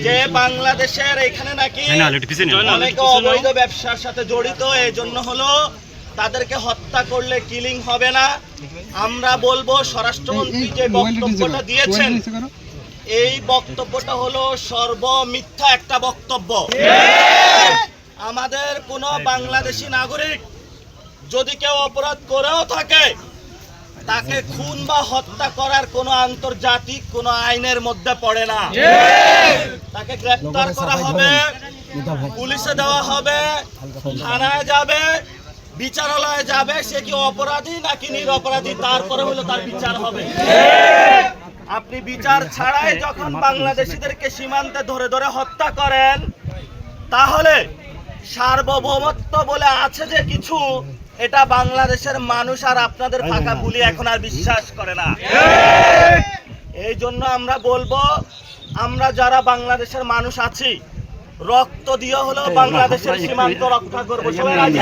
যে বাংলাদেশের এখানে নাকি অনেকে অবৈধ ব্যবসার সাথে জড়িত, এই জন্য হলো তাদেরকে হত্যা করলে কিলিং হবে না। আমরা বলবো স্বরাষ্ট্রমন্ত্রী যে বক্তব্যটা দিয়েছেন এই বক্তব্যটা হলো সর্বমিথ্যা একটা বক্তব্য। আমাদের কোনো বাংলাদেশি নাগরিক যদি কেউ অপরাধ করেও থাকে তাকে খুন বা হত্যা করার কোনো আন্তর্জাতিক কোনো আইনের মধ্যে পড়ে না। তাকে গ্রেফতার করা হবে, পুলিশে দেওয়া হবে, থানায় যাবে, বিচারালয়ে যাবে, সে কি অপরাধী নাকি নিরপরাধী তারপরে হলো তার বিচার হবে। আপনি বিচার ছাড়াই যখন বাংলাদেশিদেরকে সীমান্তে ধরে ধরে হত্যা করেন তাহলে সার্বভৌমত্ব বলে আছে যে কিছু, এটা বাংলাদেশের মানুষ আর আপনাদের ফাঁকা বুলি এখন আর বিশ্বাস করে না। এই জন্য আমরা বলবো, আমরা যারা বাংলাদেশের মানুষ আছি রক্ত দিয়ে হলেও বাংলাদেশের সীমান্ত রক্ষা করবো। সবাই রাজি?